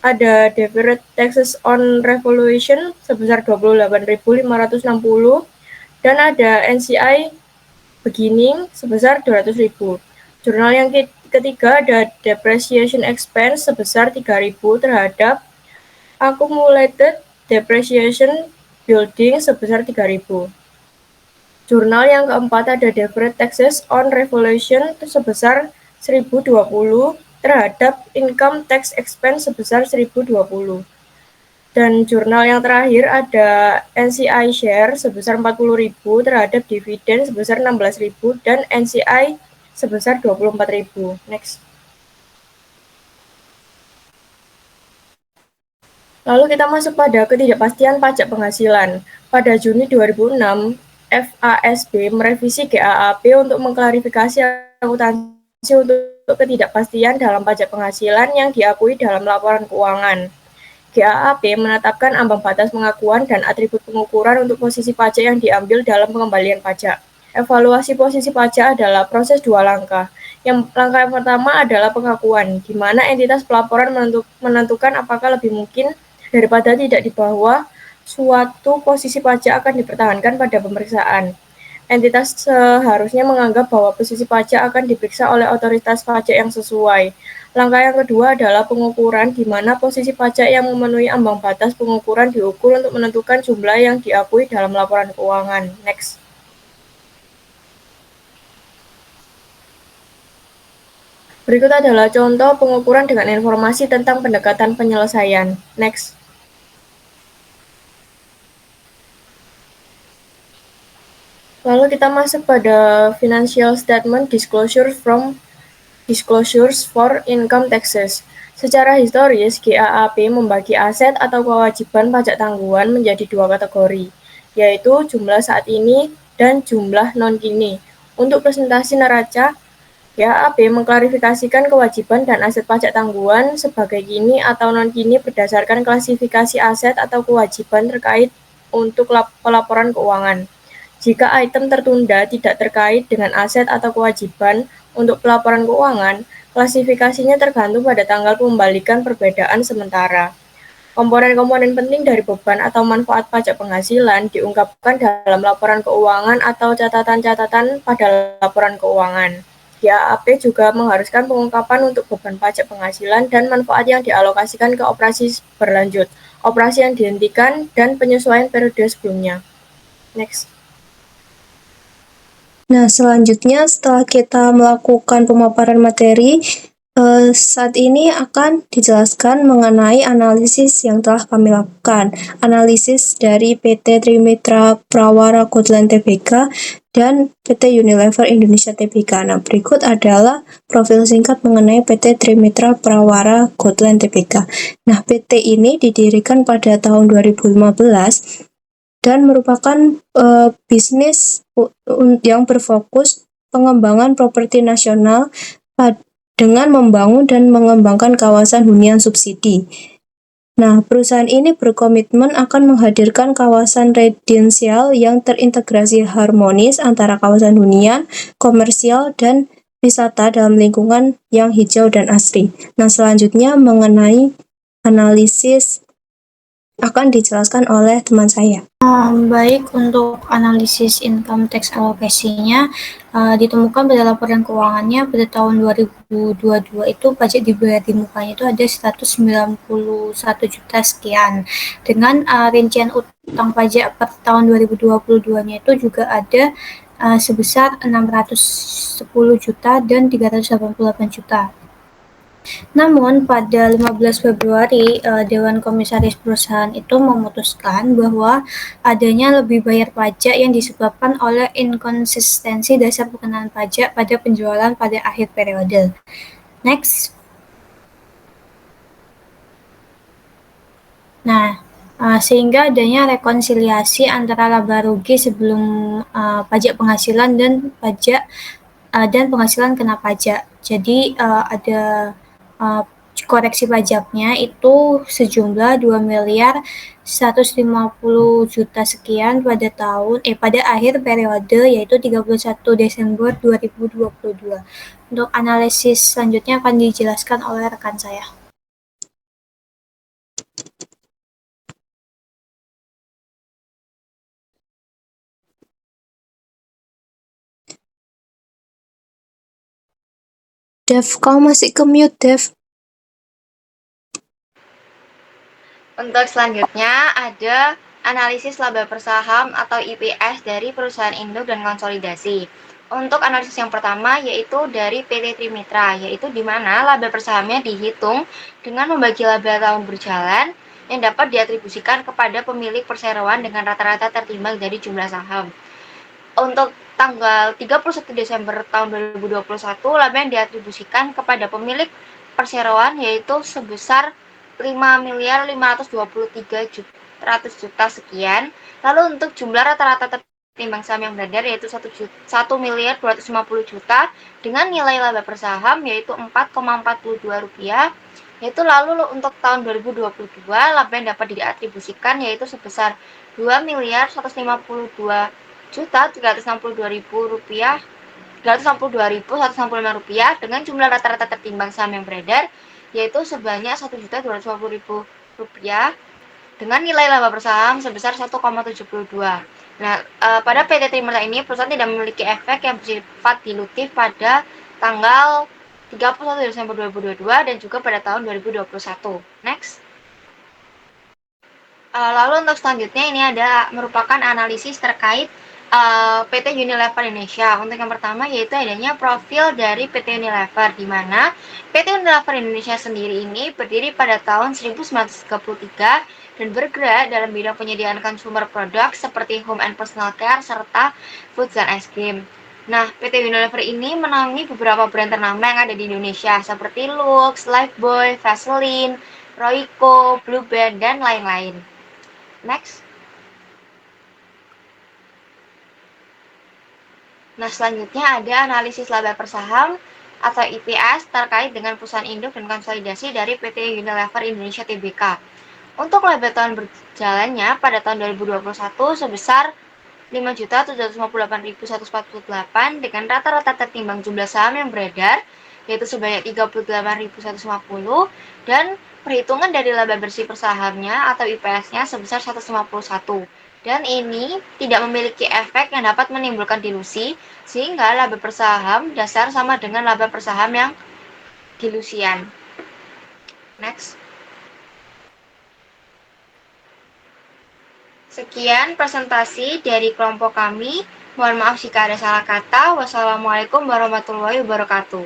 ada deferred taxes on revaluation sebesar 28.560, dan ada NCI beginning sebesar 200.000. Jurnal yang ketiga ada depreciation expense sebesar 3.000 terhadap accumulated depreciation building sebesar 3.000. Jurnal yang keempat ada deferred taxes on revaluation sebesar 1.020 terhadap income tax expense sebesar 1.020. Dan jurnal yang terakhir ada NCI share sebesar 40.000 terhadap dividen sebesar 16.000 dan NCI sebesar 24.000. Next. Lalu kita masuk pada ketidakpastian pajak penghasilan. Pada Juni 2006, FASB merevisi GAAP untuk mengklarifikasi akuntansi untuk ketidakpastian dalam pajak penghasilan yang diakui dalam laporan keuangan. GAAP menetapkan ambang batas pengakuan dan atribut pengukuran untuk posisi pajak yang diambil dalam pengembalian pajak. Evaluasi posisi pajak adalah proses dua langkah. Langkah yang pertama adalah pengakuan, di mana entitas pelaporan menentukan apakah lebih mungkin daripada tidak di bawah suatu posisi pajak akan dipertahankan pada pemeriksaan. Entitas seharusnya menganggap bahwa posisi pajak akan diperiksa oleh otoritas pajak yang sesuai. Langkah yang kedua adalah pengukuran, di mana posisi pajak yang memenuhi ambang batas pengukuran diukur untuk menentukan jumlah yang diakui dalam laporan keuangan. Next. Berikut adalah contoh pengukuran dengan informasi tentang pendekatan penyelesaian. Next. Lalu kita masuk pada financial statement disclosures for income taxes. Secara historis, GAAP membagi aset atau kewajiban pajak tangguhan menjadi dua kategori, yaitu jumlah saat ini dan jumlah non-kini. Untuk presentasi neraca, GAAP mengklarifikasikan kewajiban dan aset pajak tangguhan sebagai kini atau non-kini berdasarkan klasifikasi aset atau kewajiban terkait untuk pelaporan keuangan. Jika item tertunda tidak terkait dengan aset atau kewajiban untuk pelaporan keuangan, klasifikasinya tergantung pada tanggal pembalikan perbedaan sementara. Komponen-komponen penting dari beban atau manfaat pajak penghasilan diungkapkan dalam laporan keuangan atau catatan-catatan pada laporan keuangan. GAAP juga mengharuskan pengungkapan untuk beban pajak penghasilan dan manfaat yang dialokasikan ke operasi berlanjut, operasi yang dihentikan, dan penyesuaian periode sebelumnya. Next. Nah, selanjutnya setelah kita melakukan pemaparan materi, saat ini akan dijelaskan mengenai analisis yang telah kami lakukan. Analisis dari PT Trimitra Prawara Goodland Tbk dan PT Unilever Indonesia Tbk. Nah, berikut adalah profil singkat mengenai PT Trimitra Prawara Goodland Tbk. Nah, PT ini didirikan pada tahun 2015 dan merupakan bisnis yang berfokus pengembangan properti nasional dengan membangun dan mengembangkan kawasan hunian subsidi. Nah, perusahaan ini berkomitmen akan menghadirkan kawasan residensial yang terintegrasi harmonis antara kawasan hunian, komersial, dan wisata dalam lingkungan yang hijau dan asri. Nah, selanjutnya mengenai analisis akan dijelaskan oleh teman saya. Baik, untuk analisis income tax alokasinya ditemukan pada laporan keuangannya pada tahun 2022 itu pajak dibayar di mukanya itu ada 191 juta sekian. Dengan rincian utang pajak per tahun 2022-nya itu juga ada sebesar 610 juta dan 388 juta. Namun pada 15 Februari, Dewan Komisaris Perusahaan itu memutuskan bahwa adanya lebih bayar pajak yang disebabkan oleh inkonsistensi dasar pengenaan pajak pada penjualan pada akhir periode. Next. Nah, sehingga adanya rekonsiliasi antara laba rugi sebelum pajak penghasilan dan pajak dan penghasilan kena pajak. Jadi ada koreksi pajaknya itu sejumlah 2.150 juta sekian pada akhir periode yaitu 31 Desember 2022. Untuk analisis selanjutnya akan dijelaskan oleh rekan saya. Dev, kau masih ke mute, Dev. Untuk selanjutnya ada analisis laba per saham atau IPS dari perusahaan induk dan konsolidasi. Untuk analisis yang pertama yaitu dari PT Trimitra, yaitu di mana laba per sahamnya dihitung dengan membagi laba tahun berjalan yang dapat diatribusikan kepada pemilik perseroan dengan rata-rata tertimbang dari jumlah saham. Untuk tanggal 31 Desember tahun 2021, laba yang diatribusikan kepada pemilik perseroan yaitu sebesar 5.523.100 juta sekian. Lalu untuk jumlah rata-rata tertimbang saham yang beredar yaitu 1.250 juta dengan nilai laba per saham yaitu Rp4,42. Yaitu lalu untuk tahun 2022 laba yang dapat diatribusikan yaitu sebesar Rp2.362.165 dengan jumlah rata-rata tertimbang saham yang beredar yaitu sebanyak Rp1.250.000 dengan nilai laba per saham sebesar 1,72. Nah, pada PT Trimitra ini perusahaan tidak memiliki efek yang bersifat dilutif pada tanggal 31 Desember 2022 dan juga pada tahun 2021. Next. Lalu untuk selanjutnya ini merupakan analisis terkait PT Unilever Indonesia. Untuk yang pertama yaitu adanya profil dari PT Unilever, di mana PT Unilever Indonesia sendiri ini berdiri pada tahun 1933 dan bergerak dalam bidang penyediaan consumer product seperti home and personal care serta food dan ice cream. Nah, PT Unilever ini menaungi beberapa brand ternama yang ada di Indonesia seperti Lux, Lifebuoy, Vaseline, Royco, Blue Band, dan lain-lain. Next. Nah, selanjutnya ada analisis laba per saham atau IPS terkait dengan perusahaan induk dan konsolidasi dari PT Unilever Indonesia Tbk. Untuk laba tahun berjalannya pada tahun 2021 sebesar Rp5.758.148 dengan rata-rata tertimbang jumlah saham yang beredar yaitu sebanyak 38.150 dan perhitungan dari laba bersih per sahamnya atau IPS-nya sebesar 151. Dan ini tidak memiliki efek yang dapat menimbulkan dilusi, sehingga laba per saham dasar sama dengan laba per saham yang dilusian. Next. Sekian presentasi dari kelompok kami. Mohon maaf jika ada salah kata. Wassalamualaikum warahmatullahi wabarakatuh.